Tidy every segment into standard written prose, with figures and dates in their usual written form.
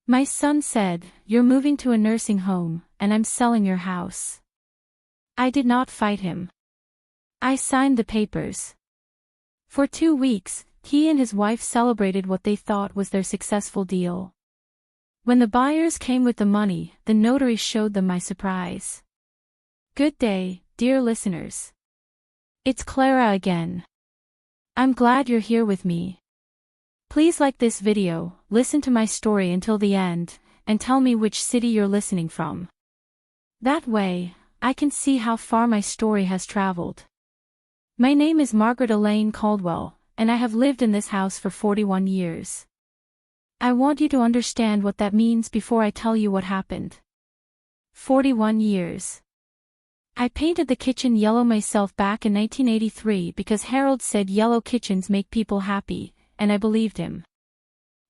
My son said, "You're moving to a nursing home, and I'm selling your house." I did not fight him. I signed the papers. For 2 weeks, he and his wife celebrated what they thought was their successful deal. When the buyers came with the money, the notary showed them my surprise. Good day, dear listeners. It's Clara again. I'm glad you're here with me. Please like this video, listen to my story until the end, and tell me which city you're listening from. That way, I can see how far my story has traveled. My name is Margaret Elaine Caldwell, and I have lived in this house for 41 years. I want you to understand what that means before I tell you what happened. 41 years. I painted the kitchen yellow myself back in 1983 because Harold said yellow kitchens make people happy, and I believed him.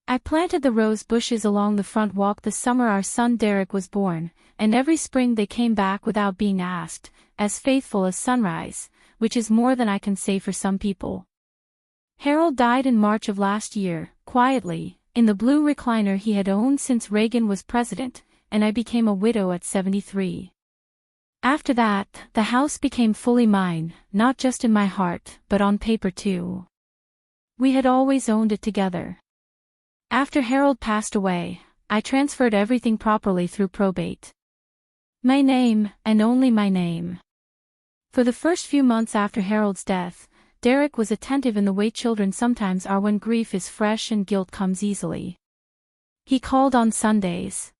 I planted the rose bushes along the front walk the summer our son Derek was born, and every spring they came back without being asked, as faithful as sunrise, which is more than I can say for some people. Harold died in March of last year, quietly, in the blue recliner he had owned since Reagan was president, and I became a widow at 73. After that, the house became fully mine, not just in my heart, but on paper too. We had always owned it together. After Harold passed away, I transferred everything properly through probate. My name, and only my name. For the first few months after Harold's death, Derek was attentive in the way children sometimes are when grief is fresh and guilt comes easily. He called on Sundays.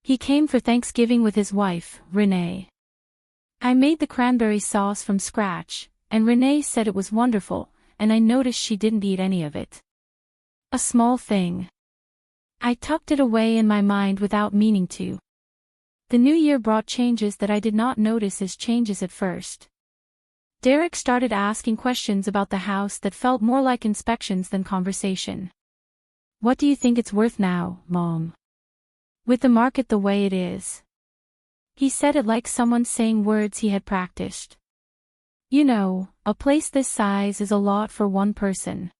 He came for Thanksgiving with his wife, Renee. I made the cranberry sauce from scratch, and Renee said it was wonderful, and I noticed she didn't eat any of it. A small thing. I tucked it away in my mind without meaning to. The new year brought changes that I did not notice as changes at first. Derek started asking questions about the house that felt more like inspections than conversation. "What do you think it's worth now, Mom? With the market the way it is?" He said it like someone saying words he had practiced. "You know, a place this size is a lot for one person."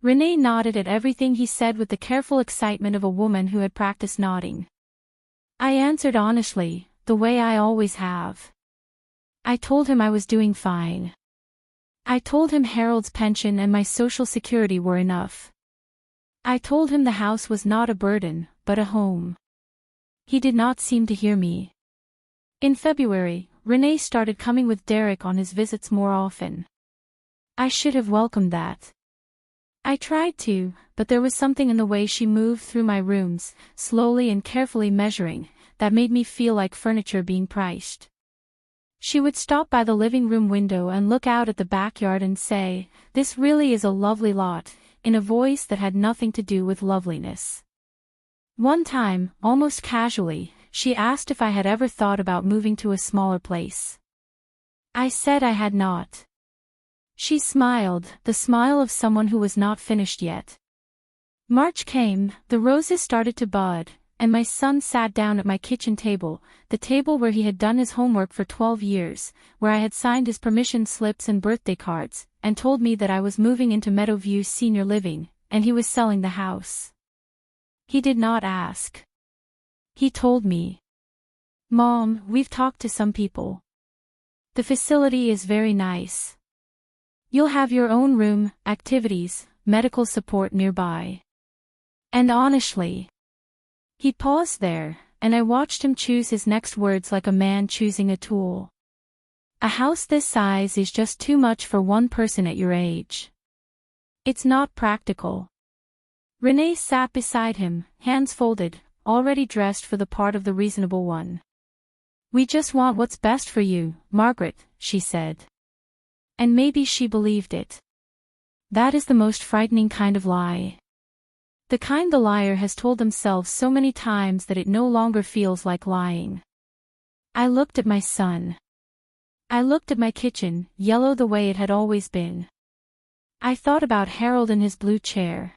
Renee nodded at everything he said with the careful excitement of a woman who had practiced nodding. I answered honestly, the way I always have. I told him I was doing fine. I told him Harold's pension and my Social Security were enough. I told him the house was not a burden, but a home. He did not seem to hear me. In February, Renee started coming with Derek on his visits more often. I should have welcomed that. I tried to, but there was something in the way she moved through my rooms, slowly and carefully measuring, that made me feel like furniture being priced. She would stop by the living room window and look out at the backyard and say, "This really is a lovely lot," in a voice that had nothing to do with loveliness. One time, almost casually, she asked if I had ever thought about moving to a smaller place. I said I had not. She smiled, the smile of someone who was not finished yet. March came, the roses started to bud, and my son sat down at my kitchen table, the table where he had done his homework for 12 years, where I had signed his permission slips and birthday cards, and told me that I was moving into Meadowview Senior Living, and he was selling the house. He did not ask. He told me. "Mom, we've talked to some people. The facility is very nice. You'll have your own room, activities, medical support nearby. And honestly..." He paused there, and I watched him choose his next words like a man choosing a tool. "A house this size is just too much for one person at your age. It's not practical." Renee sat beside him, hands folded, already dressed for the part of the reasonable one. "We just want what's best for you, Margaret," she said. And maybe she believed it. That is the most frightening kind of lie. The kind the liar has told themselves so many times that it no longer feels like lying. I looked at my son. I looked at my kitchen, yellow the way it had always been. I thought about Harold in his blue chair.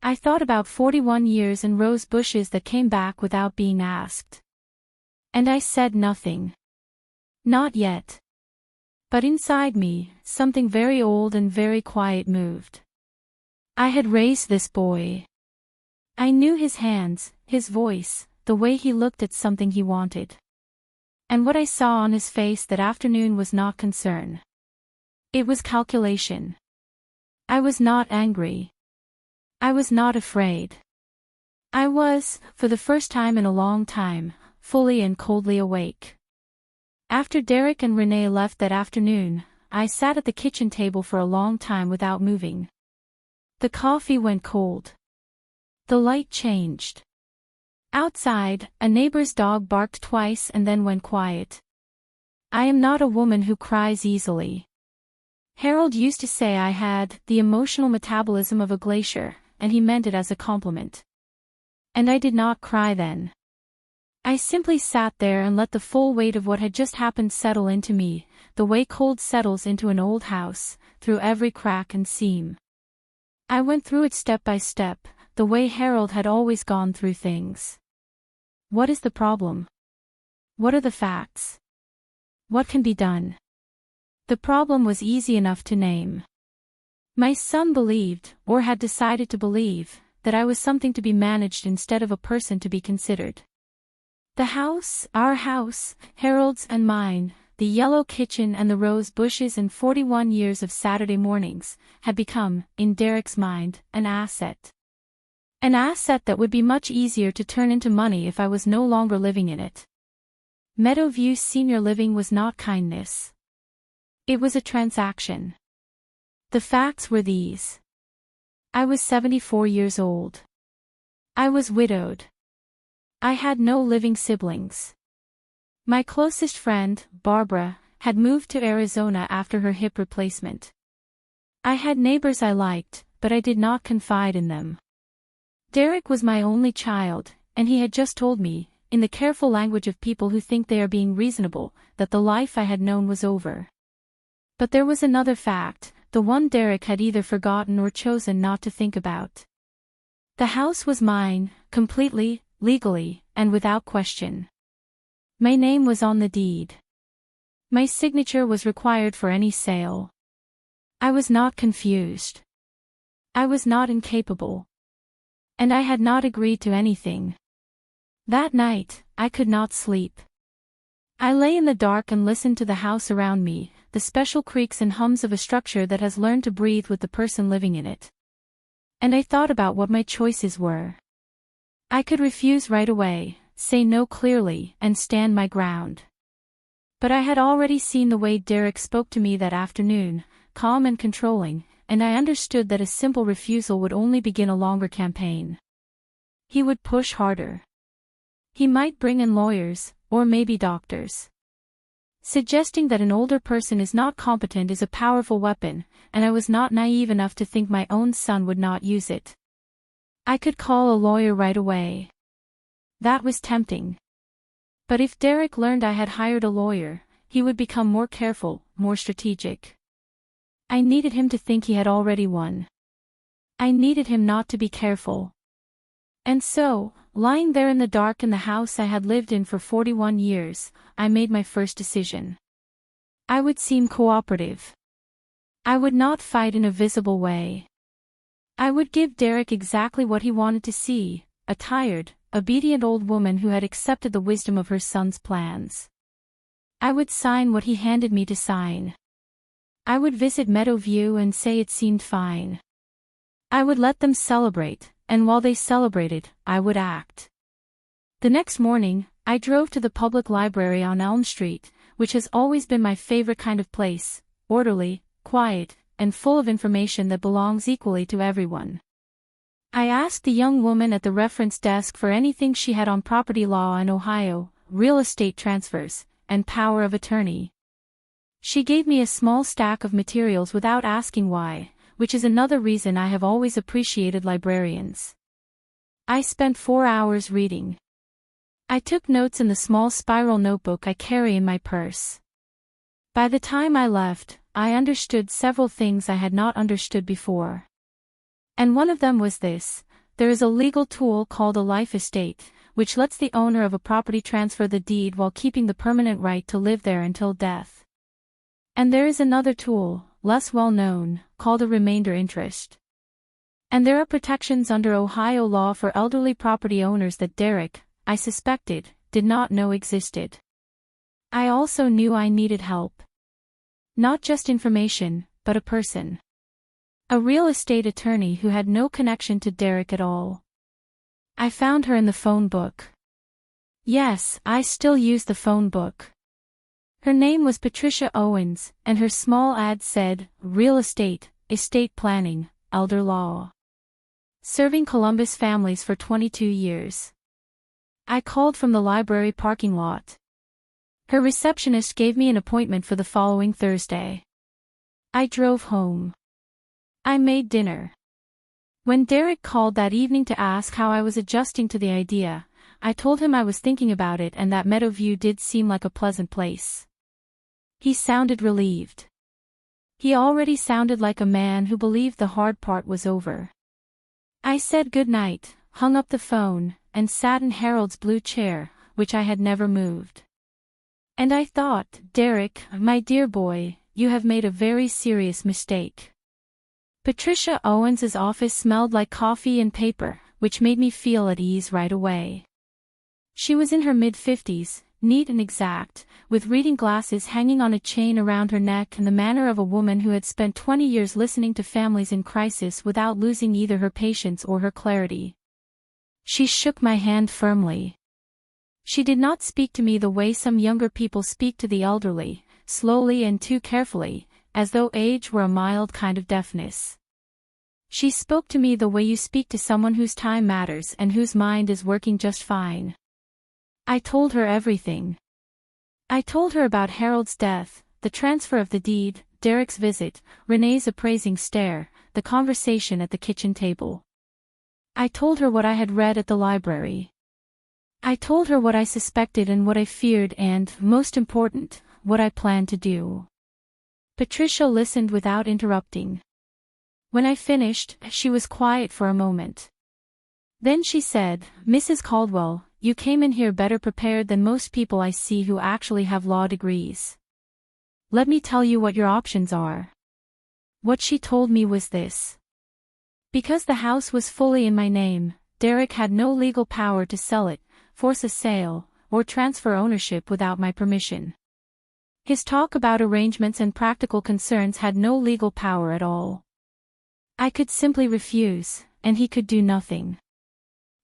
I thought about 41 years and rose bushes that came back without being asked. And I said nothing. Not yet. But inside me, something very old and very quiet moved. I had raised this boy. I knew his hands, his voice, the way he looked at something he wanted. And what I saw on his face that afternoon was not concern. It was calculation. I was not angry. I was not afraid. I was, for the first time in a long time, fully and coldly awake. After Derek and Renee left that afternoon, I sat at the kitchen table for a long time without moving. The coffee went cold. The light changed. Outside, a neighbor's dog barked twice and then went quiet. I am not a woman who cries easily. Harold used to say I had the emotional metabolism of a glacier, and he meant it as a compliment. And I did not cry then. I simply sat there and let the full weight of what had just happened settle into me, the way cold settles into an old house, through every crack and seam. I went through it step by step, the way Harold had always gone through things. What is the problem? What are the facts? What can be done? The problem was easy enough to name. My son believed, or had decided to believe, that I was something to be managed instead of a person to be considered. The house, our house, Harold's and mine, the yellow kitchen and the rose bushes and 41 years of Saturday mornings, had become, in Derek's mind, an asset. An asset that would be much easier to turn into money if I was no longer living in it. Meadowview Senior Living was not kindness. It was a transaction. The facts were these. I was 74 years old. I was widowed. I had no living siblings. My closest friend, Barbara, had moved to Arizona after her hip replacement. I had neighbors I liked, but I did not confide in them. Derek was my only child, and he had just told me, in the careful language of people who think they are being reasonable, that the life I had known was over. But there was another fact, the one Derek had either forgotten or chosen not to think about. The house was mine, completely, legally, and without question. My name was on the deed. My signature was required for any sale. I was not confused. I was not incapable. And I had not agreed to anything. That night, I could not sleep. I lay in the dark and listened to the house around me, the special creaks and hums of a structure that has learned to breathe with the person living in it. And I thought about what my choices were. I could refuse right away, say no clearly, and stand my ground. But I had already seen the way Derek spoke to me that afternoon, calm and controlling, and I understood that a simple refusal would only begin a longer campaign. He would push harder. He might bring in lawyers, or maybe doctors. Suggesting that an older person is not competent is a powerful weapon, and I was not naive enough to think my own son would not use it. I could call a lawyer right away. That was tempting. But if Derek learned I had hired a lawyer, he would become more careful, more strategic. I needed him to think he had already won. I needed him not to be careful. And so, lying there in the dark in the house I had lived in for 41 years, I made my first decision. I would seem cooperative. I would not fight in a visible way. I would give Derek exactly what he wanted to see, a tired, obedient old woman who had accepted the wisdom of her son's plans. I would sign what he handed me to sign. I would visit Meadowview and say it seemed fine. I would let them celebrate, and while they celebrated, I would act. The next morning, I drove to the public library on Elm Street, which has always been my favorite kind of place, orderly, quiet, and full of information that belongs equally to everyone. I asked the young woman at the reference desk for anything she had on property law in Ohio, real estate transfers, and power of attorney. She gave me a small stack of materials without asking why, which is another reason I have always appreciated librarians. I spent 4 hours reading. I took notes in the small spiral notebook I carry in my purse. By the time I left, I understood several things I had not understood before. And one of them was this: there is a legal tool called a life estate, which lets the owner of a property transfer the deed while keeping the permanent right to live there until death. And there is another tool, less well known, called a remainder interest. And there are protections under Ohio law for elderly property owners that Derek, I suspected, did not know existed. I also knew I needed help. Not just information, but a person. A real estate attorney who had no connection to Derek at all. I found her in the phone book. Yes, I still use the phone book. Her name was Patricia Owens, and her small ad said, Real Estate, Estate Planning, Elder Law. Serving Columbus families for 22 years. I called from the library parking lot. Her receptionist gave me an appointment for the following Thursday. I drove home. I made dinner. When Derek called that evening to ask how I was adjusting to the idea, I told him I was thinking about it and that Meadowview did seem like a pleasant place. He sounded relieved. He already sounded like a man who believed the hard part was over. I said good night, hung up the phone, and sat in Harold's blue chair, which I had never moved. And I thought, Derek, my dear boy, you have made a very serious mistake. Patricia Owens's office smelled like coffee and paper, which made me feel at ease right away. She was in her mid-50s, neat and exact, with reading glasses hanging on a chain around her neck and the manner of a woman who had spent 20 years listening to families in crisis without losing either her patience or her clarity. She shook my hand firmly. She did not speak to me the way some younger people speak to the elderly, slowly and too carefully, as though age were a mild kind of deafness. She spoke to me the way you speak to someone whose time matters and whose mind is working just fine. I told her everything. I told her about Harold's death, the transfer of the deed, Derek's visit, Renee's appraising stare, the conversation at the kitchen table. I told her what I had read at the library. I told her what I suspected and what I feared and, most important, what I planned to do. Patricia listened without interrupting. When I finished, she was quiet for a moment. Then she said, Mrs. Caldwell, you came in here better prepared than most people I see who actually have law degrees. Let me tell you what your options are. What she told me was this. Because the house was fully in my name, Derek had no legal power to sell it, force a sale, or transfer ownership without my permission. His talk about arrangements and practical concerns had no legal power at all. I could simply refuse, and he could do nothing.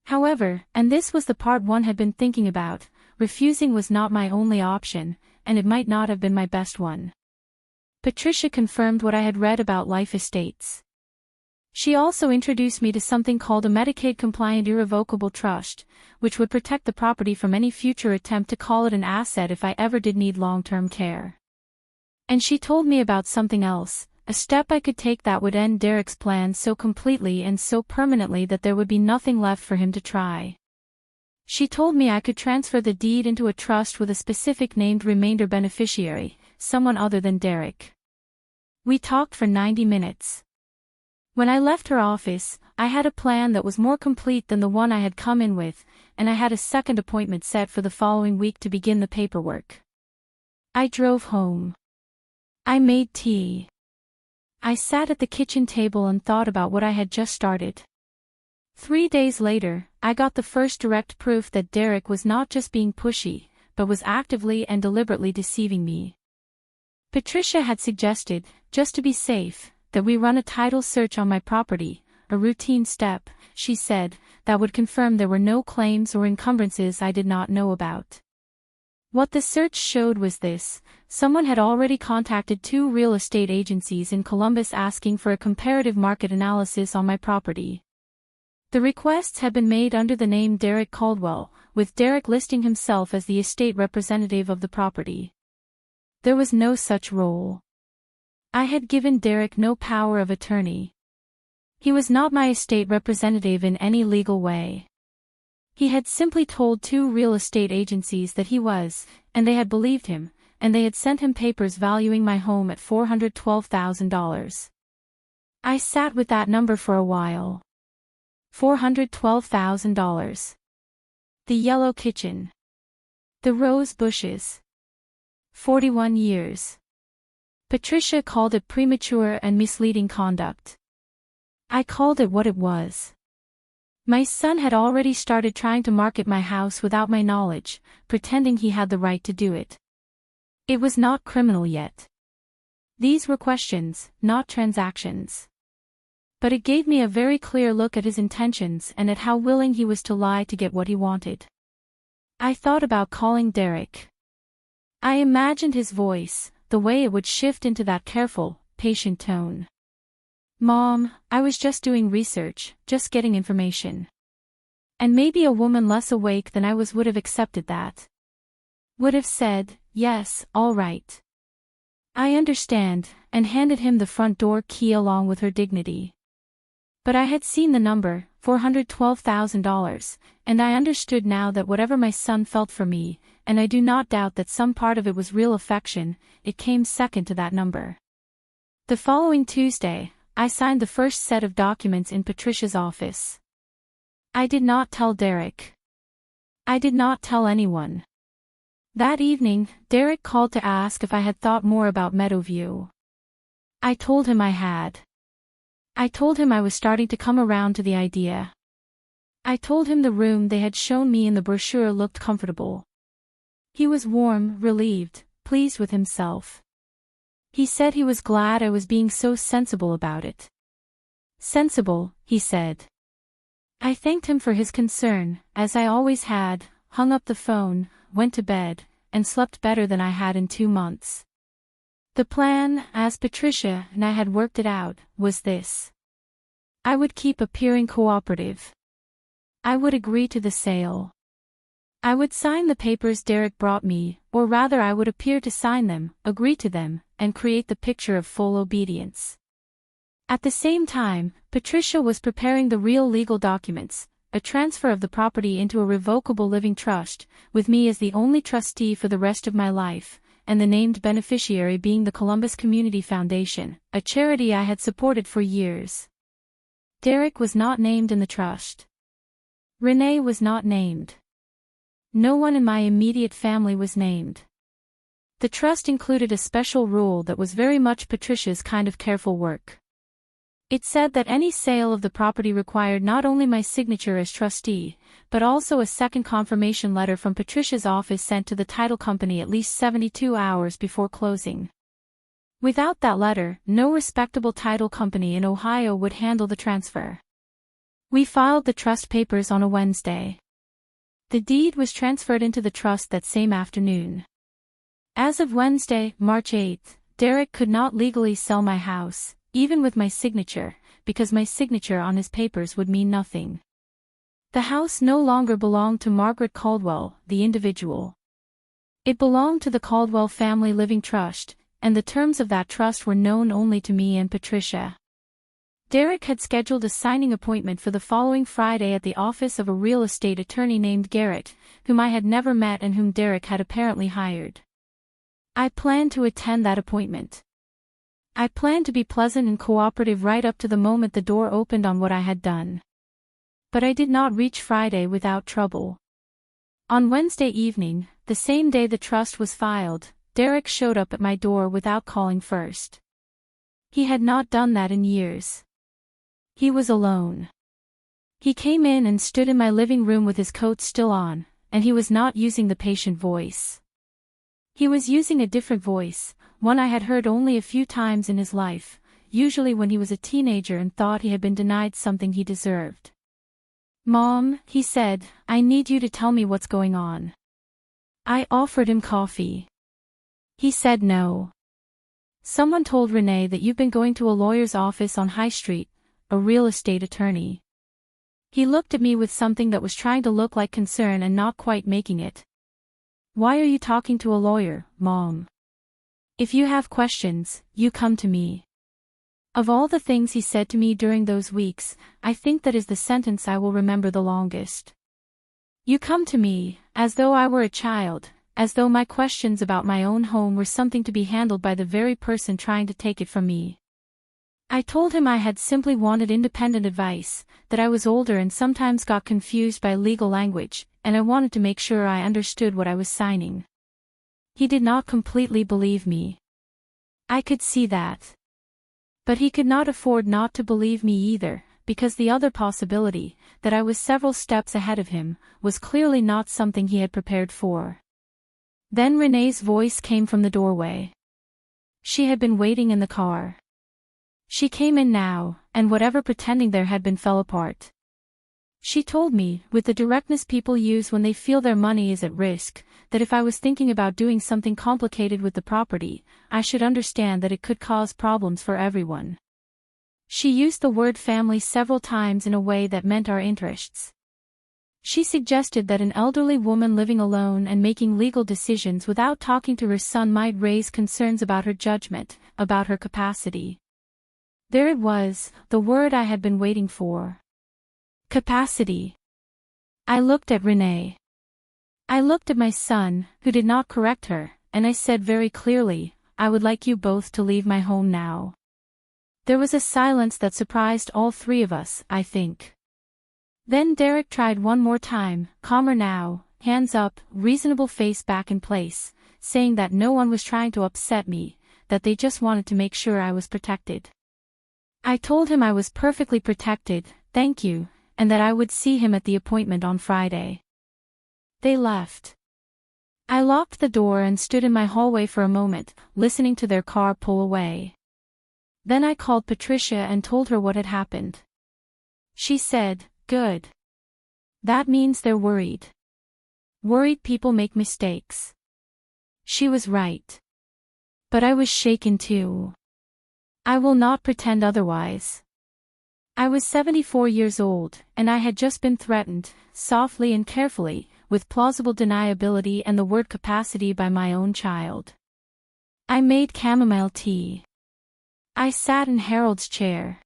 However, and this was the part one had been thinking about, refusing was not my only option, and it might not have been my best one. Patricia confirmed what I had read about life estates. She also introduced me to something called a Medicaid-compliant irrevocable trust, which would protect the property from any future attempt to call it an asset if I ever did need long-term care. And she told me about something else, a step I could take that would end Derek's plans so completely and so permanently that there would be nothing left for him to try. She told me I could transfer the deed into a trust with a specific named remainder beneficiary, someone other than Derek. We talked for 90 minutes. When I left her office, I had a plan that was more complete than the one I had come in with, and I had a second appointment set for the following week to begin the paperwork. I drove home. I made tea. I sat at the kitchen table and thought about what I had just started. 3 days later, I got the first direct proof that Derek was not just being pushy, but was actively and deliberately deceiving me. Patricia had suggested, just to be safe, that we run a title search on my property, a routine step, she said, that would confirm there were no claims or encumbrances I did not know about. What the search showed was this: someone had already contacted 2 real estate agencies in Columbus asking for a comparative market analysis on my property. The requests had been made under the name Derek Caldwell, with Derek listing himself as the estate representative of the property. There was no such role. I had given Derek no power of attorney. He was not my estate representative in any legal way. He had simply told 2 real estate agencies that he was, and they had believed him, and they had sent him papers valuing my home at $412,000. I sat with that number for a while. $412,000. The yellow kitchen. The rose bushes. 41 years. Patricia called it premature and misleading conduct. I called it what it was. My son had already started trying to market my house without my knowledge, pretending he had the right to do it. It was not criminal yet. These were questions, not transactions. But it gave me a very clear look at his intentions and at how willing he was to lie to get what he wanted. I thought about calling Derek. I imagined his voice, the way it would shift into that careful, patient tone. "Mom, I was just doing research, just getting information." And maybe a woman less awake than I was would have accepted that. Would have said, "Yes, all right. I understand," and handed him the front door key along with her dignity. But I had seen the number, $412,000, and I understood now that whatever my son felt for me, and I do not doubt that some part of it was real affection, it came second to that number. The following Tuesday, I signed the first set of documents in Patricia's office. I did not tell Derek. I did not tell anyone. That evening, Derek called to ask if I had thought more about Meadowview. I told him I had. I told him I was starting to come around to the idea. I told him the room they had shown me in the brochure looked comfortable. He was warm, relieved, pleased with himself. He said he was glad I was being so sensible about it. "Sensible," he said. I thanked him for his concern, as I always had, hung up the phone, went to bed, and slept better than I had in 2 months. The plan, as Patricia and I had worked it out, was this. I would keep appearing cooperative. I would agree to the sale. I would sign the papers Derek brought me, or rather I would appear to sign them, agree to them, and create the picture of full obedience. At the same time, Patricia was preparing the real legal documents, a transfer of the property into a revocable living trust, with me as the only trustee for the rest of my life, and the named beneficiary being the Columbus Community Foundation, a charity I had supported for years. Derek was not named in the trust. Renee was not named. No one in my immediate family was named. The trust included a special rule that was very much Patricia's kind of careful work. It said that any sale of the property required not only my signature as trustee, but also a second confirmation letter from Patricia's office sent to the title company at least 72 hours before closing. Without that letter, no respectable title company in Ohio would handle the transfer. We filed the trust papers on a Wednesday. The deed was transferred into the trust that same afternoon. As of Wednesday, March 8th, Derek could not legally sell my house, even with my signature, because my signature on his papers would mean nothing. The house no longer belonged to Margaret Caldwell, the individual. It belonged to the Caldwell Family Living Trust, and the terms of that trust were known only to me and Patricia. Derek had scheduled a signing appointment for the following Friday at the office of a real estate attorney named Garrett, whom I had never met and whom Derek had apparently hired. I planned to attend that appointment. I planned to be pleasant and cooperative right up to the moment the door opened on what I had done. But I did not reach Friday without trouble. On Wednesday evening, the same day the trust was filed, Derek showed up at my door without calling first. He had not done that in years. He was alone. He came in and stood in my living room with his coat still on, and he was not using the patient voice. He was using a different voice, one I had heard only a few times in his life, usually when he was a teenager and thought he had been denied something he deserved. "Mom," he said, "I need you to tell me what's going on." I offered him coffee. He said no. "Someone told Renee that you've been going to a lawyer's office on High Street, a real estate attorney." He looked at me with something that was trying to look like concern and not quite making it. "Why are you talking to a lawyer, Mom? If you have questions, you come to me." Of all the things he said to me during those weeks, I think that is the sentence I will remember the longest. You come to me, as though I were a child, as though my questions about my own home were something to be handled by the very person trying to take it from me. I told him I had simply wanted independent advice, that I was older and sometimes got confused by legal language, and I wanted to make sure I understood what I was signing. He did not completely believe me. I could see that. But he could not afford not to believe me either, because the other possibility, that I was several steps ahead of him, was clearly not something he had prepared for. Then Renee's voice came from the doorway. She had been waiting in the car. She came in now, and whatever pretending there had been fell apart. She told me, with the directness people use when they feel their money is at risk, that if I was thinking about doing something complicated with the property, I should understand that it could cause problems for everyone. She used the word family several times in a way that meant our interests. She suggested that an elderly woman living alone and making legal decisions without talking to her son might raise concerns about her judgment, about her capacity. There it was, the word I had been waiting for. Capacity. I looked at Renee. I looked at my son, who did not correct her, and I said very clearly, I would like you both to leave my home now. There was a silence that surprised all three of us, I think. Then Derek tried one more time, calmer now, hands up, reasonable face back in place, saying that no one was trying to upset me, that they just wanted to make sure I was protected. I told him I was perfectly protected, thank you, and that I would see him at the appointment on Friday. They left. I locked the door and stood in my hallway for a moment, listening to their car pull away. Then I called Patricia and told her what had happened. She said, "Good. That means they're worried. Worried people make mistakes." She was right. But I was shaken too. I will not pretend otherwise. I was 74 years old, and I had just been threatened, softly and carefully, with plausible deniability and the word capacity by my own child. I made chamomile tea. I sat in Harold's chair.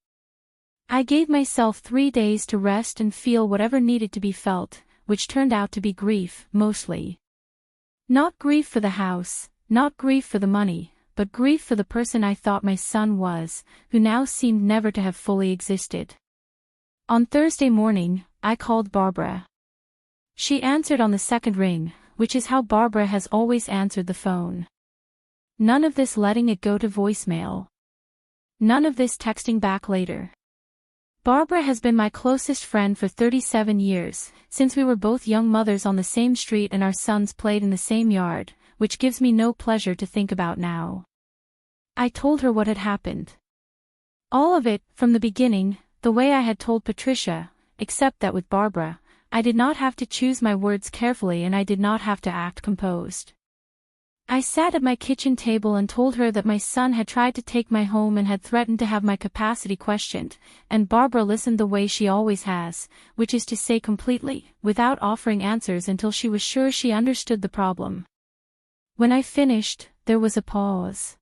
I gave myself 3 days to rest and feel whatever needed to be felt, which turned out to be grief, mostly. Not grief for the house, not grief for the money, but grief for the person I thought my son was, who now seemed never to have fully existed. On Thursday morning, I called Barbara. She answered on the second ring, which is how Barbara has always answered the phone. None of this letting it go to voicemail. None of this texting back later. Barbara has been my closest friend for 37 years, since we were both young mothers on the same street and our sons played in the same yard, which gives me no pleasure to think about now. I told her what had happened. All of it, from the beginning, the way I had told Patricia, except that with Barbara, I did not have to choose my words carefully and I did not have to act composed. I sat at my kitchen table and told her that my son had tried to take my home and had threatened to have my capacity questioned, and Barbara listened the way she always has, which is to say completely, without offering answers until she was sure she understood the problem. When I finished, there was a pause.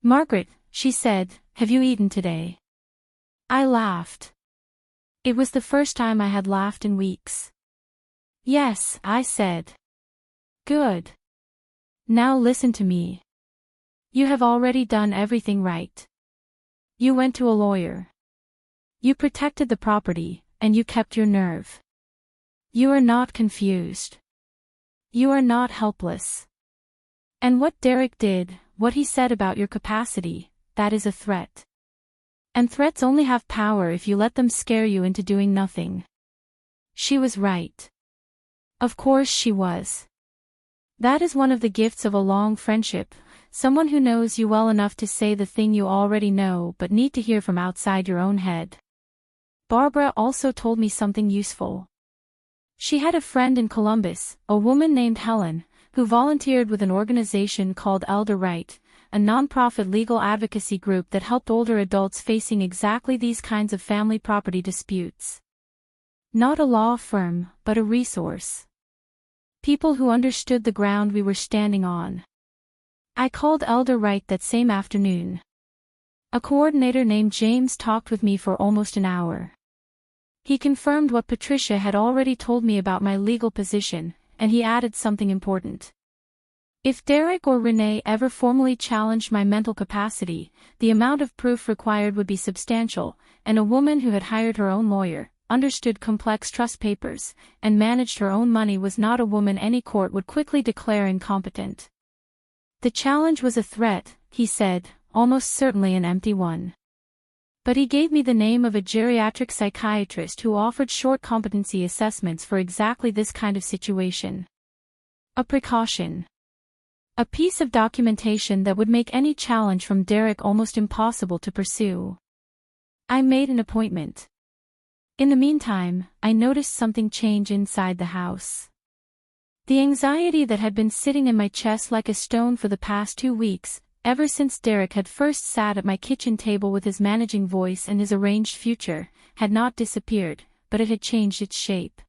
"Margaret," she said, "have you eaten today?" I laughed. It was the first time I had laughed in weeks. "Yes," I said. "Good. Now listen to me. You have already done everything right. You went to a lawyer. You protected the property, and you kept your nerve. You are not confused. You are not helpless. And what Derek did, what he said about your capacity, that is a threat. And threats only have power if you let them scare you into doing nothing." She was right. Of course she was. That is one of the gifts of a long friendship, someone who knows you well enough to say the thing you already know but need to hear from outside your own head. Barbara also told me something useful. She had a friend in Columbus, a woman named Helen, who volunteered with an organization called Elder Right, a nonprofit legal advocacy group that helped older adults facing exactly these kinds of family property disputes. Not a law firm, but a resource. People who understood the ground we were standing on. I called Elder Wright that same afternoon. A coordinator named James talked with me for almost an hour. He confirmed what Patricia had already told me about my legal position, and he added something important. If Derek or Renee ever formally challenged my mental capacity, the amount of proof required would be substantial, and a woman who had hired her own lawyer, understood complex trust papers, and managed her own money was not a woman any court would quickly declare incompetent. The challenge was a threat, he said, almost certainly an empty one. But he gave me the name of a geriatric psychiatrist who offered short competency assessments for exactly this kind of situation. A precaution. A piece of documentation that would make any challenge from Derek almost impossible to pursue. I made an appointment. In the meantime, I noticed something change inside the house. The anxiety that had been sitting in my chest like a stone for the past 2 weeks, ever since Derek had first sat at my kitchen table with his managing voice and his arranged future, had not disappeared, but it had changed its shape.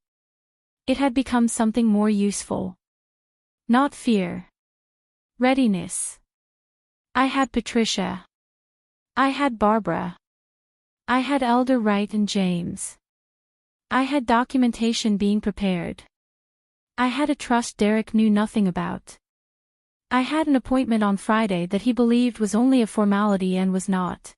It had become something more useful. Not fear. Readiness. I had Patricia. I had Barbara. I had Elder Wright and James. I had documentation being prepared. I had a trust Derek knew nothing about. I had an appointment on Friday that he believed was only a formality and was not.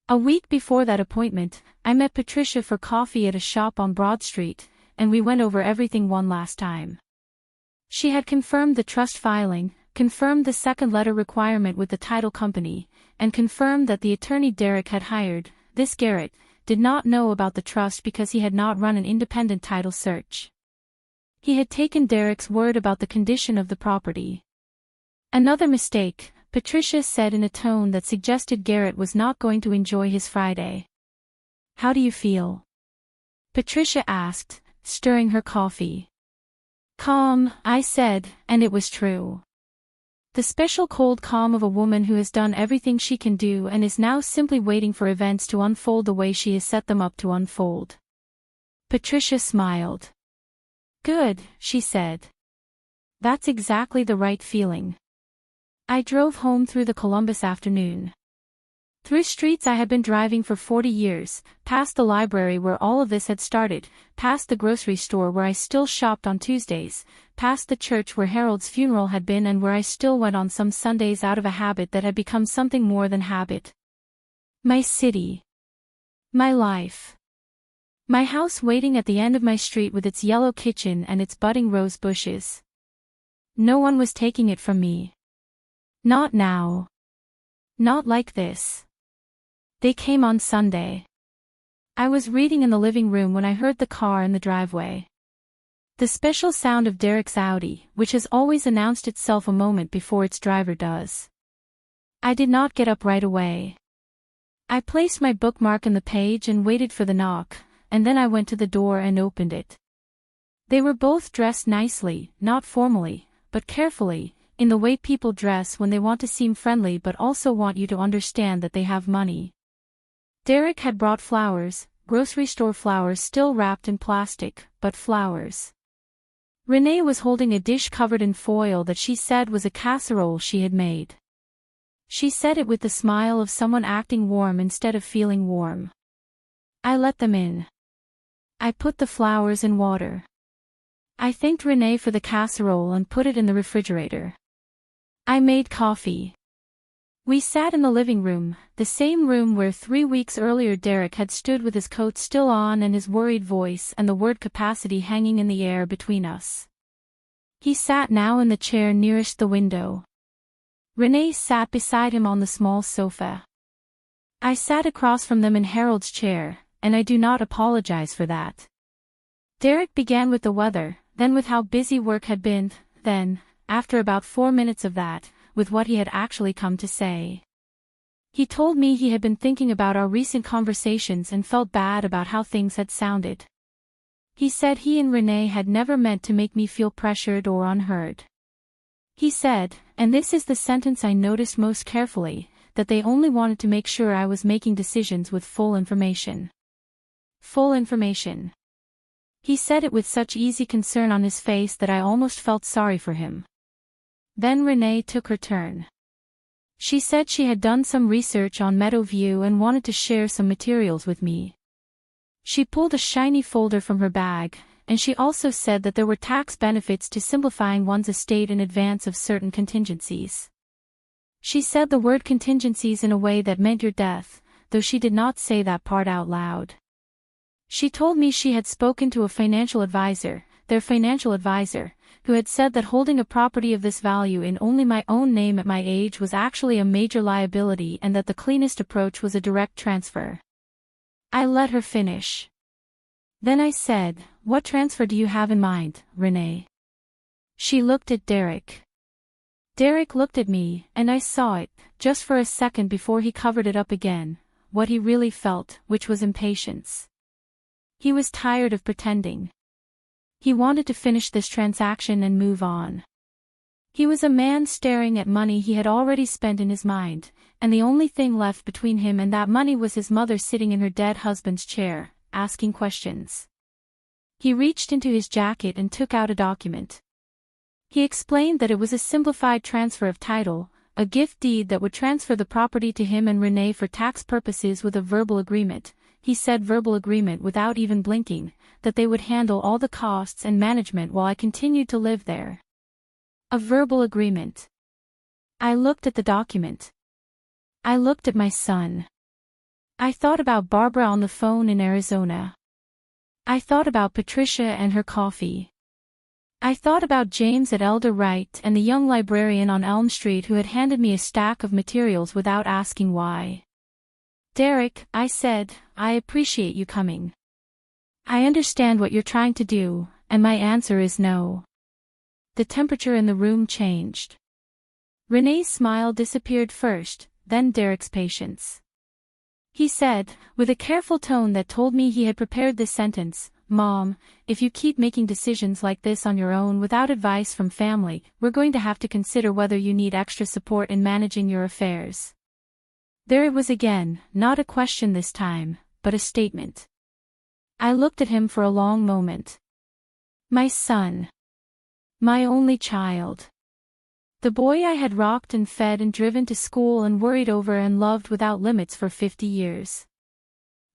A week before that appointment, I met Patricia for coffee at a shop on Broad Street, and we went over everything one last time. She had confirmed the trust filing, confirmed the second letter requirement with the title company, and confirmed that the attorney Derek had hired, this Garrett, did not know about the trust because he had not run an independent title search. He had taken Derek's word about the condition of the property. Another mistake, Patricia said in a tone that suggested Garrett was not going to enjoy his Friday. How do you feel? Patricia asked, stirring her coffee. Calm, I said, and it was true. The special cold calm of a woman who has done everything she can do and is now simply waiting for events to unfold the way she has set them up to unfold. Patricia smiled. Good, she said. That's exactly the right feeling. I drove home through the Columbus afternoon. Through streets I had been driving for 40 years, past the library where all of this had started, past the grocery store where I still shopped on Tuesdays, past the church where Harold's funeral had been and where I still went on some Sundays out of a habit that had become something more than habit. My city. My life. My house waiting at the end of my street with its yellow kitchen and its budding rose bushes. No one was taking it from me. Not now. Not like this. They came on Sunday. I was reading in the living room when I heard the car in the driveway. The special sound of Derek's Audi, which has always announced itself a moment before its driver does. I did not get up right away. I placed my bookmark in the page and waited for the knock, and then I went to the door and opened it. They were both dressed nicely, not formally, but carefully, in the way people dress when they want to seem friendly but also want you to understand that they have money. Derek had brought flowers, grocery store flowers still wrapped in plastic, but flowers. Renee was holding a dish covered in foil that she said was a casserole she had made. She said it with the smile of someone acting warm instead of feeling warm. I let them in. I put the flowers in water. I thanked Renee for the casserole and put it in the refrigerator. I made coffee. We sat in the living room, the same room where 3 weeks earlier Derek had stood with his coat still on and his worried voice and the word capacity hanging in the air between us. He sat now in the chair nearest the window. Renee sat beside him on the small sofa. I sat across from them in Harold's chair, and I do not apologize for that. Derek began with the weather, then with how busy work had been, then, after about 4 minutes of that, with what he had actually come to say. He told me he had been thinking about our recent conversations and felt bad about how things had sounded. He said he and Renee had never meant to make me feel pressured or unheard. He said, and this is the sentence I noticed most carefully, that they only wanted to make sure I was making decisions with full information. Full information. He said it with such easy concern on his face that I almost felt sorry for him. Then Renee took her turn. She said she had done some research on Meadowview and wanted to share some materials with me. She pulled a shiny folder from her bag, and she also said that there were tax benefits to simplifying one's estate in advance of certain contingencies. She said the word contingencies in a way that meant your death, though she did not say that part out loud. She told me she had spoken to a financial advisor, their financial advisor, who had said that holding a property of this value in only my own name at my age was actually a major liability and that the cleanest approach was a direct transfer. I let her finish. Then I said, "What transfer do you have in mind, Renee?" She looked at Derek. Derek looked at me, and I saw it, just for a second before he covered it up again, what he really felt, which was impatience. He was tired of pretending. He wanted to finish this transaction and move on. He was a man staring at money he had already spent in his mind, and the only thing left between him and that money was his mother sitting in her dead husband's chair, asking questions. He reached into his jacket and took out a document. He explained that it was a simplified transfer of title, a gift deed that would transfer the property to him and Renee for tax purposes with a verbal agreement. He said verbal agreement without even blinking, that they would handle all the costs and management while I continued to live there. A verbal agreement. I looked at the document. I looked at my son. I thought about Barbara on the phone in Arizona. I thought about Patricia and her coffee. I thought about James at Elder Wright and the young librarian on Elm Street who had handed me a stack of materials without asking why. "Derek," I said, "I appreciate you coming. I understand what you're trying to do, and my answer is no." The temperature in the room changed. Renee's smile disappeared first, then Derek's patience. He said, with a careful tone that told me he had prepared this sentence, "Mom, if you keep making decisions like this on your own without advice from family, we're going to have to consider whether you need extra support in managing your affairs." There it was again, not a question this time, but a statement. I looked at him for a long moment. My son. My only child. The boy I had rocked and fed and driven to school and worried over and loved without limits for 50 years.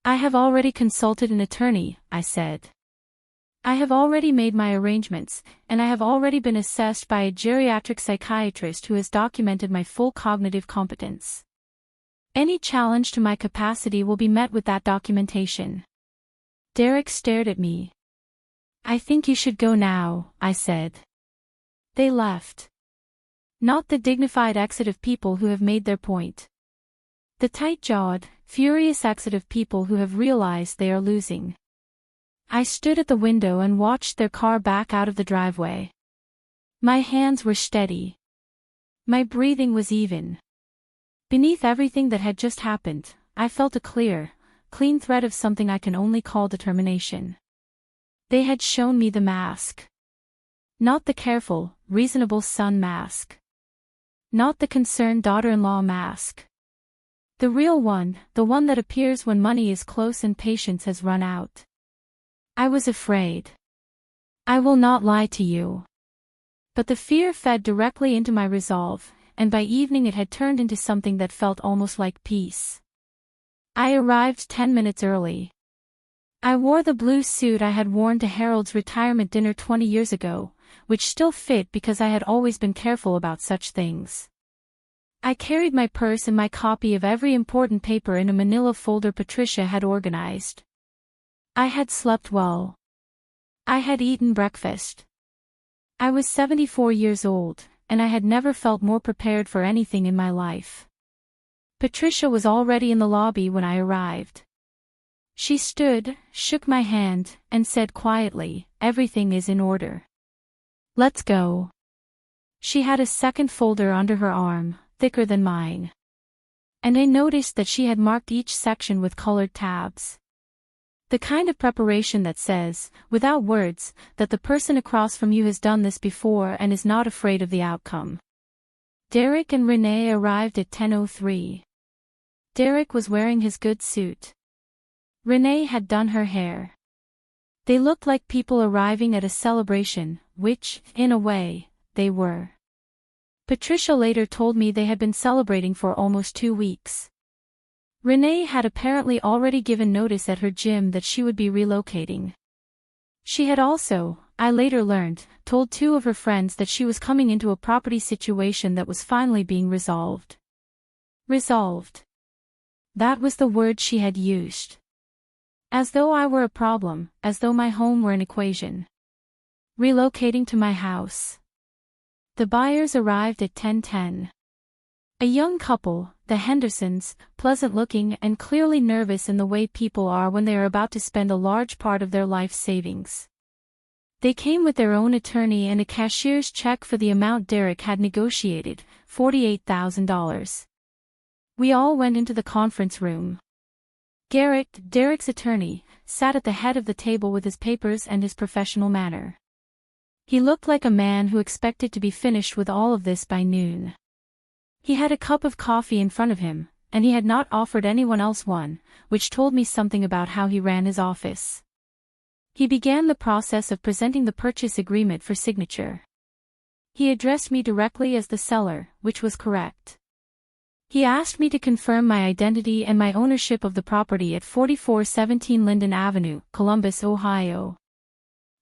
"I have already consulted an attorney," I said. "I have already made my arrangements, and I have already been assessed by a geriatric psychiatrist who has documented my full cognitive competence. Any challenge to my capacity will be met with that documentation." Derek stared at me. "I think you should go now," I said. They left. Not the dignified exit of people who have made their point. The tight-jawed, furious exit of people who have realized they are losing. I stood at the window and watched their car back out of the driveway. My hands were steady. My breathing was even. Beneath everything that had just happened, I felt a clear, clean thread of something I can only call determination. They had shown me the mask. Not the careful, reasonable son mask. Not the concerned daughter-in-law mask. The real one, the one that appears when money is close and patience has run out. I was afraid. I will not lie to you. But the fear fed directly into my resolve, and by evening it had turned into something that felt almost like peace. I arrived 10 minutes early. I wore the blue suit I had worn to Harold's retirement dinner 20 years ago, which still fit because I had always been careful about such things. I carried my purse and my copy of every important paper in a manila folder Patricia had organized. I had slept well. I had eaten breakfast. I was 74 years old, and I had never felt more prepared for anything in my life. Patricia was already in the lobby when I arrived. She stood, shook my hand, and said quietly, "Everything is in order. Let's go." She had a second folder under her arm, thicker than mine. And I noticed that she had marked each section with colored tabs. The kind of preparation that says, without words, that the person across from you has done this before and is not afraid of the outcome. Derek and Renee arrived at 10:03. Derek was wearing his good suit. Renee had done her hair. They looked like people arriving at a celebration, which, in a way, they were. Patricia later told me they had been celebrating for almost 2 weeks. Renee had apparently already given notice at her gym that she would be relocating. She had also, I later learned, told 2 of her friends that she was coming into a property situation that was finally being resolved. Resolved. That was the word she had used. As though I were a problem, as though my home were an equation. Relocating to my house. The buyers arrived at 10:10. A young couple, the Hendersons, pleasant-looking and clearly nervous in the way people are when they are about to spend a large part of their life savings. They came with their own attorney and a cashier's check for the amount Derek had negotiated, $48,000. We all went into the conference room. Garrett, Derek's attorney, sat at the head of the table with his papers and his professional manner. He looked like a man who expected to be finished with all of this by noon. He had a cup of coffee in front of him, and he had not offered anyone else one, which told me something about how he ran his office. He began the process of presenting the purchase agreement for signature. He addressed me directly as the seller, which was correct. He asked me to confirm my identity and my ownership of the property at 4417 Linden Avenue, Columbus, Ohio.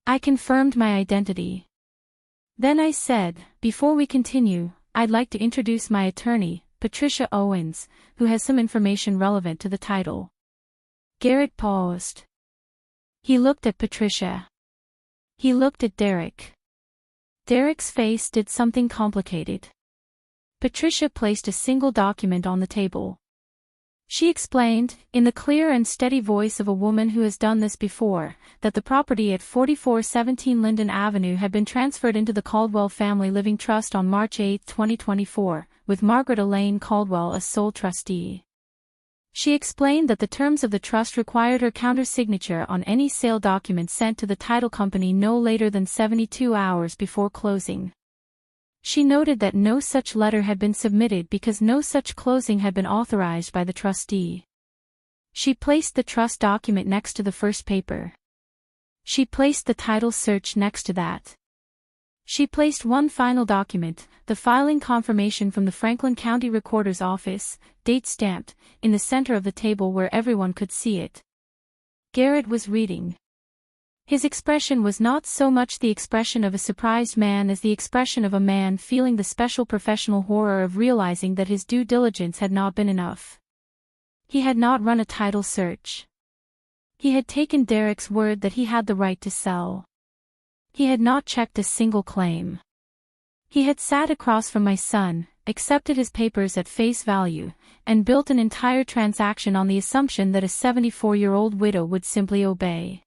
I confirmed my identity. Then I said, before we continue, I'd like to introduce my attorney, Patricia Owens, who has some information relevant to the title. Garrett paused. He looked at Patricia. He looked at Derek. Derek's face did something complicated. Patricia placed a single document on the table. She explained, in the clear and steady voice of a woman who has done this before, that the property at 4417 Linden Avenue had been transferred into the Caldwell Family Living Trust on March 8, 2024, with Margaret Elaine Caldwell as sole trustee. She explained that the terms of the trust required her counter-signature on any sale document sent to the title company no later than 72 hours before closing. She noted that no such letter had been submitted because no such closing had been authorized by the trustee. She placed the trust document next to the first paper. She placed the title search next to that. She placed one final document, the filing confirmation from the Franklin County Recorder's Office, date stamped, in the center of the table where everyone could see it. Garrett was reading. His expression was not so much the expression of a surprised man as the expression of a man feeling the special professional horror of realizing that his due diligence had not been enough. He had not run a title search. He had taken Derek's word that he had the right to sell. He had not checked a single claim. He had sat across from my son, accepted his papers at face value, and built an entire transaction on the assumption that a 74-year-old widow would simply obey.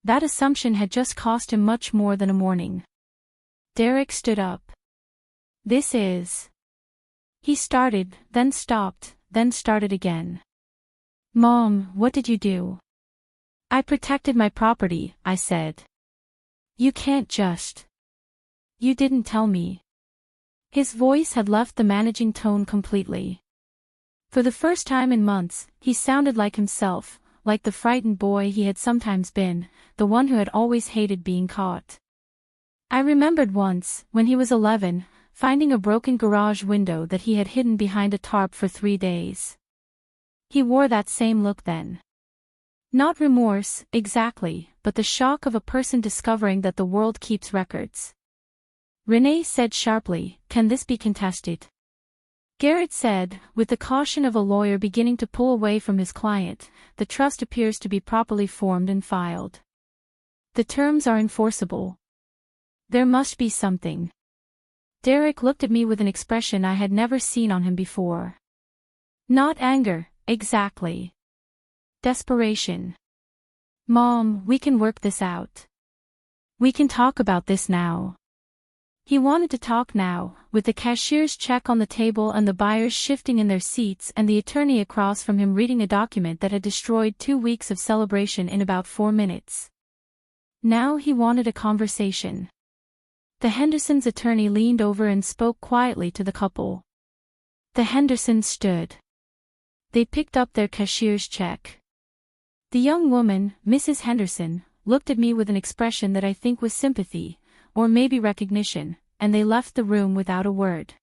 That assumption had just cost him much more than a morning. Derek stood up. This is... He started, then stopped, then started again. Mom, what did you do? I protected my property, I said. You can't just... You didn't tell me. His voice had left the managing tone completely. For the first time in months, he sounded like himself, like the frightened boy he had sometimes been, the one who had always hated being caught. I remembered once, when he was 11, finding a broken garage window that he had hidden behind a tarp for 3 days. He wore that same look then. Not remorse, exactly, but the shock of a person discovering that the world keeps records. Renee said sharply, "Can this be contested?" Garrett said, with the caution of a lawyer beginning to pull away from his client, "The trust appears to be properly formed and filed. The terms are enforceable. There must be something." Derek looked at me with an expression I had never seen on him before. Not anger, exactly. Desperation. "Mom, we can work this out. We can talk about this now." He wanted to talk now, with the cashier's check on the table and the buyers shifting in their seats and the attorney across from him reading a document that had destroyed 2 weeks of celebration in about 4 minutes. Now he wanted a conversation. The Hendersons' attorney leaned over and spoke quietly to the couple. The Hendersons stood. They picked up their cashier's check. The young woman, Mrs. Henderson, looked at me with an expression that I think was sympathy, or maybe recognition, and they left the room without a word.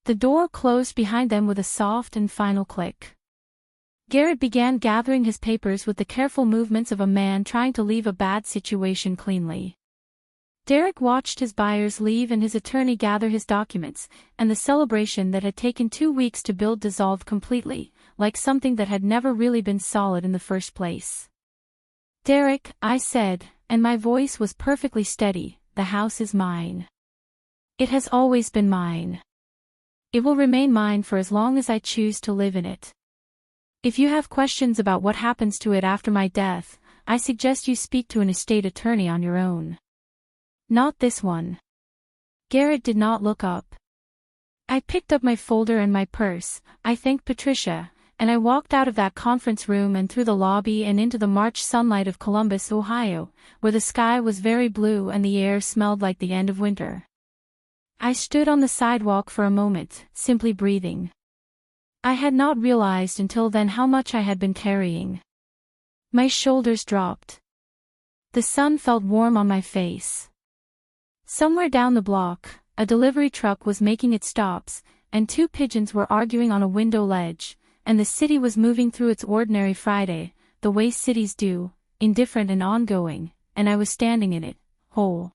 The door closed behind them with a soft and final click. Garrett began gathering his papers with the careful movements of a man trying to leave a bad situation cleanly. Derek watched his buyers leave and his attorney gather his documents, and the celebration that had taken 2 weeks to build dissolved completely, like something that had never really been solid in the first place. "Derek," I said, and my voice was perfectly steady, "The house is mine. It has always been mine. It will remain mine for as long as I choose to live in it. If you have questions about what happens to it after my death, I suggest you speak to an estate attorney on your own. Not this one." Garrett did not look up. I picked up my folder and my purse, I thanked Patricia, and I walked out of that conference room and through the lobby and into the March sunlight of Columbus, Ohio, where the sky was very blue and the air smelled like the end of winter. I stood on the sidewalk for a moment, simply breathing. I had not realized until then how much I had been carrying. My shoulders dropped. The sun felt warm on my face. Somewhere down the block, a delivery truck was making its stops, and two pigeons were arguing on a window ledge, and the city was moving through its ordinary Friday, the way cities do, indifferent and ongoing, and I was standing in it, whole.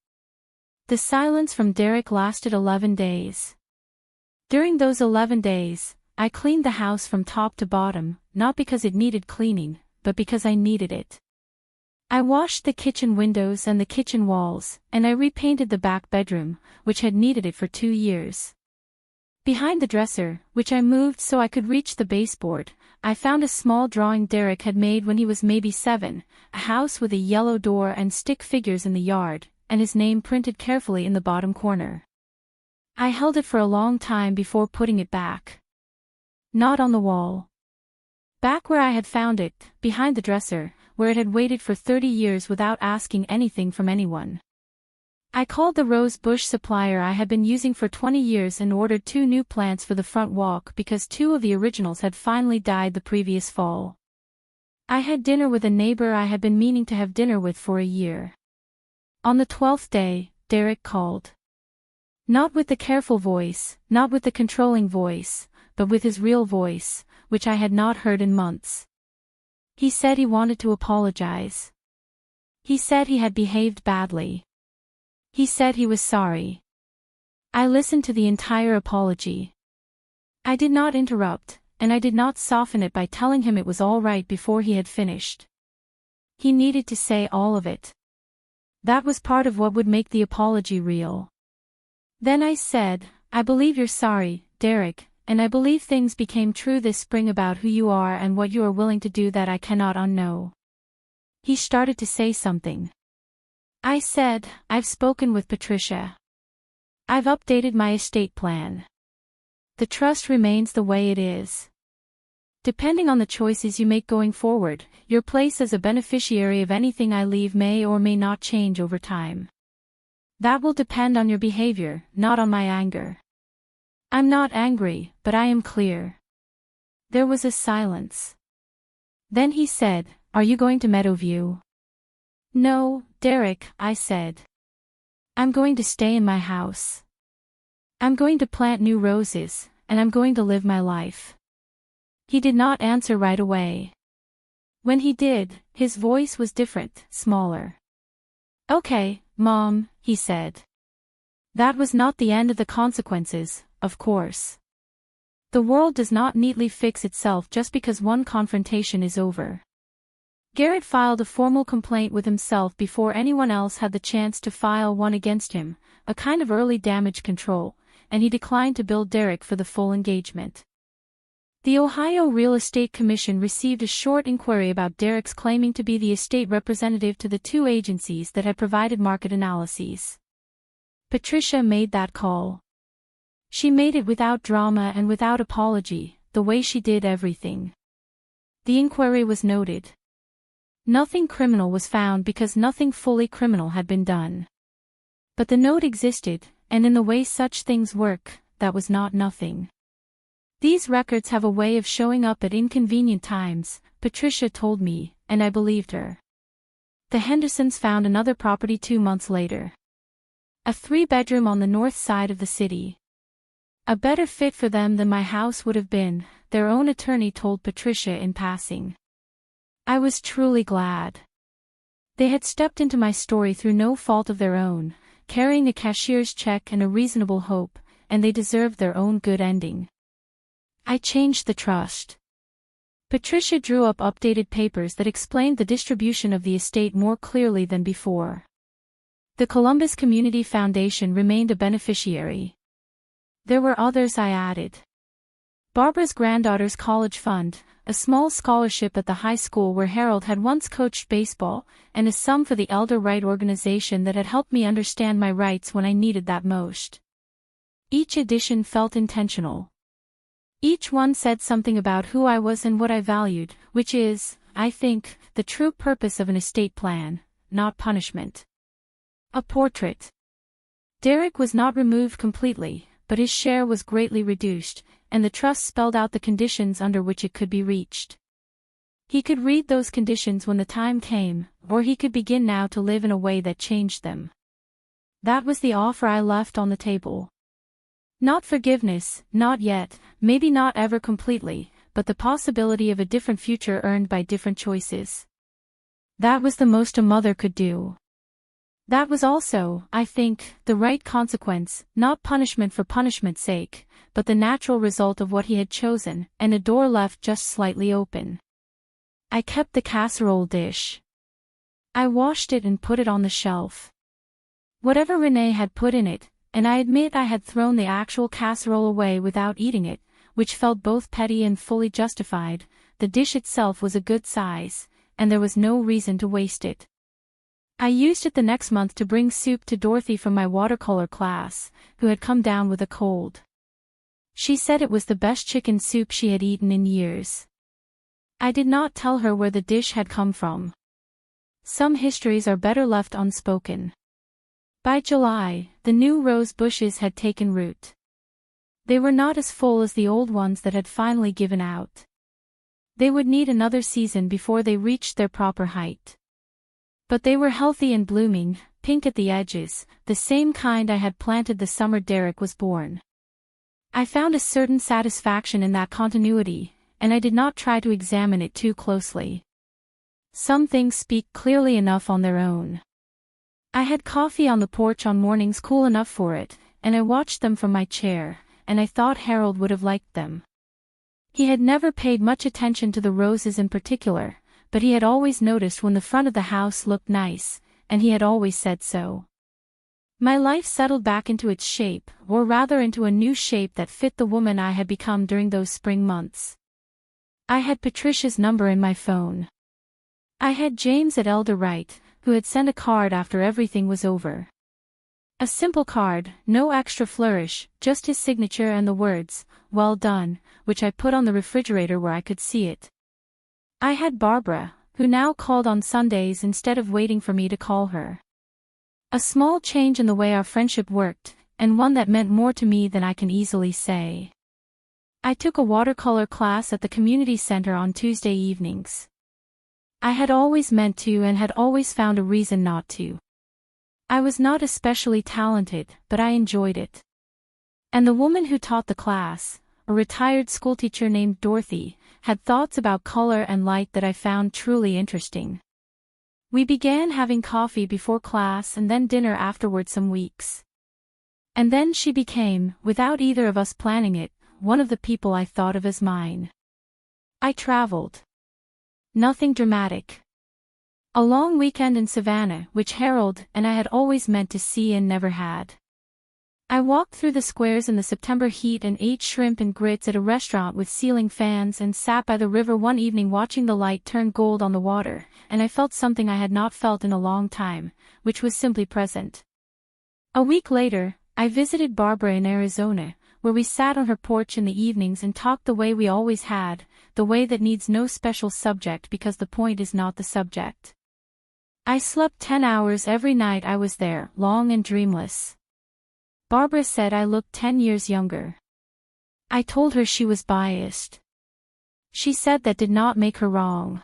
The silence from Derek lasted 11 days. During those 11 days, I cleaned the house from top to bottom, not because it needed cleaning, but because I needed it. I washed the kitchen windows and the kitchen walls, and I repainted the back bedroom, which had needed it for 2 years. Behind the dresser, which I moved so I could reach the baseboard, I found a small drawing Derek had made when he was maybe 7, a house with a yellow door and stick figures in the yard, and his name printed carefully in the bottom corner. I held it for a long time before putting it back. Not on the wall. Back where I had found it, behind the dresser, where it had waited for 30 years without asking anything from anyone. I called the rose bush supplier I had been using for 20 years and ordered 2 new plants for the front walk because 2 of the originals had finally died the previous fall. I had dinner with a neighbor I had been meaning to have dinner with for a year. On the 12th day, Derek called. Not with the careful voice, not with the controlling voice, but with his real voice, which I had not heard in months. He said he wanted to apologize. He said he had behaved badly. He said he was sorry. I listened to the entire apology. I did not interrupt, and I did not soften it by telling him it was all right before he had finished. He needed to say all of it. That was part of what would make the apology real. Then I said, "I believe you're sorry, Derek, and I believe things became true this spring about who you are and what you are willing to do that I cannot unknow." He started to say something. I said, "I've spoken with Patricia. I've updated my estate plan. The trust remains the way it is. Depending on the choices you make going forward, your place as a beneficiary of anything I leave may or may not change over time. That will depend on your behavior, not on my anger. I'm not angry, but I am clear." There was a silence. Then he said, "Are you going to Meadowview?" "No, Derek," I said. "I'm going to stay in my house. I'm going to plant new roses, and I'm going to live my life." He did not answer right away. When he did, his voice was different, smaller. "Okay, Mom," he said. That was not the end of the consequences, of course. The world does not neatly fix itself just because one confrontation is over. Garrett filed a formal complaint with himself before anyone else had the chance to file one against him, a kind of early damage control, and he declined to bill Derek for the full engagement. The Ohio Real Estate Commission received a short inquiry about Derek's claiming to be the estate representative to the 2 agencies that had provided market analyses. Patricia made that call. She made it without drama and without apology, the way she did everything. The inquiry was noted. Nothing criminal was found because nothing fully criminal had been done. But the note existed, and in the way such things work, that was not nothing. These records have a way of showing up at inconvenient times, Patricia told me, and I believed her. The Hendersons found another property 2 months later. A 3-bedroom on the north side of the city. A better fit for them than my house would have been, their own attorney told Patricia in passing. I was truly glad. They had stepped into my story through no fault of their own, carrying a cashier's check and a reasonable hope, and they deserved their own good ending. I changed the trust. Patricia drew up updated papers that explained the distribution of the estate more clearly than before. The Columbus Community Foundation remained a beneficiary. There were others I added. Barbara's granddaughter's college fund, a small scholarship at the high school where Harold had once coached baseball, and a sum for the Elder Right organization that had helped me understand my rights when I needed that most. Each addition felt intentional. Each one said something about who I was and what I valued, which is, I think, the true purpose of an estate plan, not punishment. A portrait. Derek was not removed completely, but his share was greatly reduced, and the trust spelled out the conditions under which it could be reached. He could read those conditions when the time came, or he could begin now to live in a way that changed them. That was the offer I left on the table. Not forgiveness, not yet, maybe not ever completely, but the possibility of a different future earned by different choices. That was the most a mother could do. That was also, I think, the right consequence, not punishment for punishment's sake, but the natural result of what he had chosen, and a door left just slightly open. I kept the casserole dish. I washed it and put it on the shelf. Whatever Renee had put in it, and I admit I had thrown the actual casserole away without eating it, which felt both petty and fully justified, the dish itself was a good size, and there was no reason to waste it. I used it the next month to bring soup to Dorothy from my watercolor class, who had come down with a cold. She said it was the best chicken soup she had eaten in years. I did not tell her where the dish had come from. Some histories are better left unspoken. By July, the new rose bushes had taken root. They were not as full as the old ones that had finally given out. They would need another season before they reached their proper height. But they were healthy and blooming, pink at the edges, the same kind I had planted the summer Derek was born. I found a certain satisfaction in that continuity, and I did not try to examine it too closely. Some things speak clearly enough on their own. I had coffee on the porch on mornings cool enough for it, and I watched them from my chair, and I thought Harold would have liked them. He had never paid much attention to the roses in particular, but he had always noticed when the front of the house looked nice, and he had always said so. My life settled back into its shape, or rather into a new shape that fit the woman I had become during those spring months. I had Patricia's number in my phone. I had James at Elder Right, who had sent a card after everything was over. A simple card, no extra flourish, just his signature and the words, "Well done," which I put on the refrigerator where I could see it. I had Barbara, who now called on Sundays instead of waiting for me to call her. A small change in the way our friendship worked, and one that meant more to me than I can easily say. I took a watercolor class at the community center on Tuesday evenings. I had always meant to and had always found a reason not to. I was not especially talented, but I enjoyed it. And the woman who taught the class, a retired schoolteacher named Dorothy, had thoughts about color and light that I found truly interesting. We began having coffee before class and then dinner afterward some weeks. And then she became, without either of us planning it, one of the people I thought of as mine. I traveled. Nothing dramatic. A long weekend in Savannah, which Harold and I had always meant to see and never had. I walked through the squares in the September heat and ate shrimp and grits at a restaurant with ceiling fans and sat by the river one evening watching the light turn gold on the water, and I felt something I had not felt in a long time, which was simply present. A week later, I visited Barbara in Arizona, where we sat on her porch in the evenings and talked the way we always had, the way that needs no special subject because the point is not the subject. I slept 10 hours every night I was there, long and dreamless. Barbara said I looked 10 years younger. I told her she was biased. She said that did not make her wrong.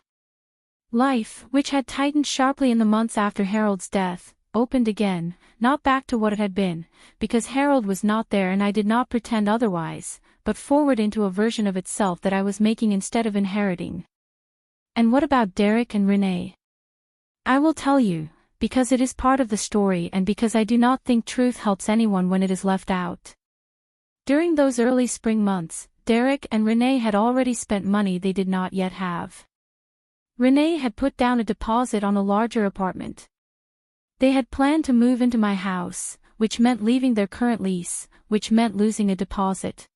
Life, which had tightened sharply in the months after Harold's death, opened again, not back to what it had been, because Harold was not there and I did not pretend otherwise, but forward into a version of itself that I was making instead of inheriting. And what about Derek and Renee? I will tell you, because it is part of the story and because I do not think truth helps anyone when it is left out. During those early spring months, Derek and Renee had already spent money they did not yet have. Renee had put down a deposit on a larger apartment. They had planned to move into my house, which meant leaving their current lease, which meant losing a deposit.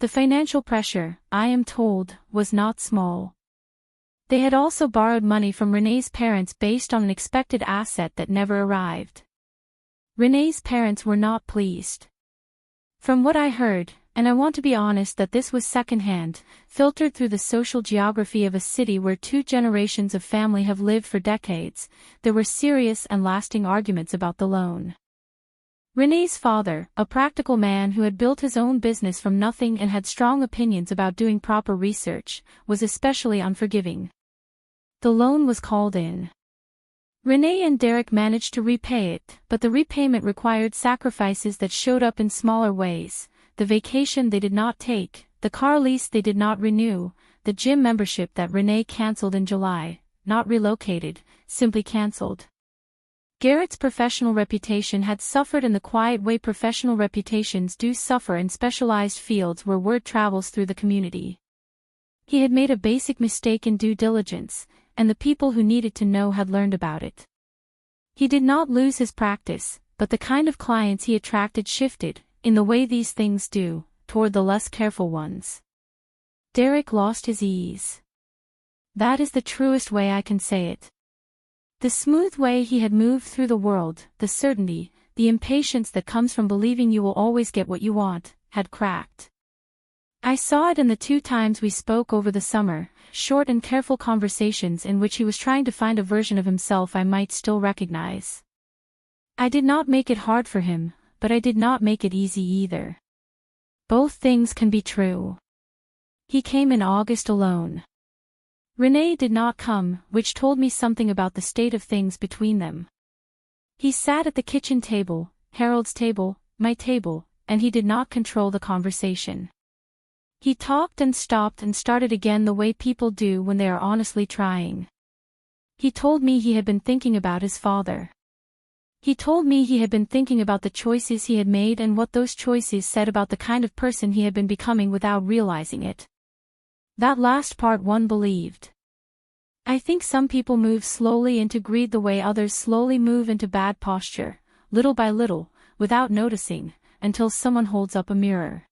The financial pressure, I am told, was not small. They had also borrowed money from Renee's parents based on an expected asset that never arrived. Renee's parents were not pleased. From what I heard, and I want to be honest that this was secondhand, filtered through the social geography of a city where 2 generations of family have lived for decades, there were serious and lasting arguments about the loan. Renee's father, a practical man who had built his own business from nothing and had strong opinions about doing proper research, was especially unforgiving. The loan was called in. Renee and Derek managed to repay it, but the repayment required sacrifices that showed up in smaller ways: the vacation they did not take, the car lease they did not renew, the gym membership that Renee cancelled in July, not relocated, simply cancelled. Garrett's professional reputation had suffered in the quiet way professional reputations do suffer in specialized fields where word travels through the community. He had made a basic mistake in due diligence, and the people who needed to know had learned about it. He did not lose his practice, but the kind of clients he attracted shifted, in the way these things do, toward the less careful ones. Derek lost his ease. That is the truest way I can say it. The smooth way he had moved through the world, the certainty, the impatience that comes from believing you will always get what you want, had cracked. I saw it in the 2 times we spoke over the summer, short and careful conversations in which he was trying to find a version of himself I might still recognize. I did not make it hard for him, but I did not make it easy either. Both things can be true. He came in August alone. Renee did not come, which told me something about the state of things between them. He sat at the kitchen table, Harold's table, my table, and he did not control the conversation. He talked and stopped and started again the way people do when they are honestly trying. He told me he had been thinking about his father. He told me he had been thinking about the choices he had made and what those choices said about the kind of person he had been becoming without realizing it. That last part one believed. I think some people move slowly into greed the way others slowly move into bad posture, little by little, without noticing, until someone holds up a mirror.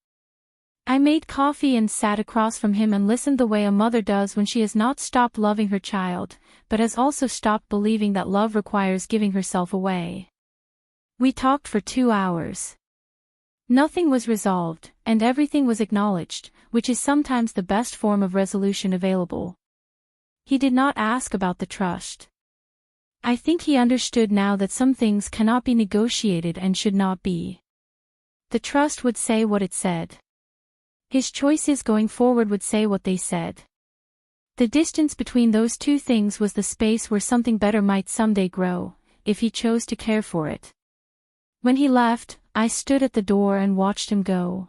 I made coffee and sat across from him and listened the way a mother does when she has not stopped loving her child, but has also stopped believing that love requires giving herself away. We talked for 2 hours. Nothing was resolved, and everything was acknowledged, which is sometimes the best form of resolution available. He did not ask about the trust. I think he understood now that some things cannot be negotiated and should not be. The trust would say what it said. His choices going forward would say what they said. The distance between those 2 things was the space where something better might someday grow, if he chose to care for it. When he left, I stood at the door and watched him go.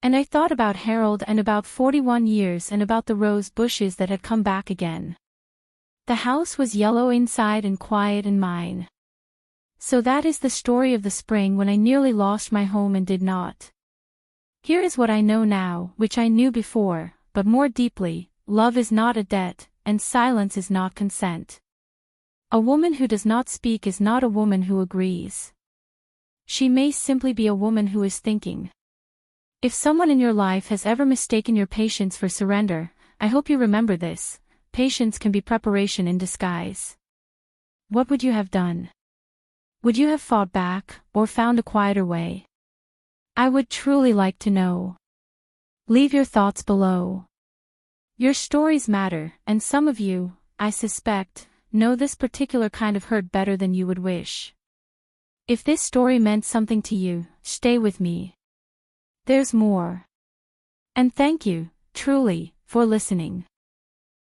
And I thought about Harold and about 41 years and about the rose bushes that had come back again. The house was yellow inside and quiet and mine. So that is the story of the spring when I nearly lost my home and did not. Here is what I know now, which I knew before, but more deeply: love is not a debt, and silence is not consent. A woman who does not speak is not a woman who agrees. She may simply be a woman who is thinking. If someone in your life has ever mistaken your patience for surrender, I hope you remember this: patience can be preparation in disguise. What would you have done? Would you have fought back, or found a quieter way? I would truly like to know. Leave your thoughts below. Your stories matter, and some of you, I suspect, know this particular kind of hurt better than you would wish. If this story meant something to you, stay with me. There's more. And thank you, truly, for listening.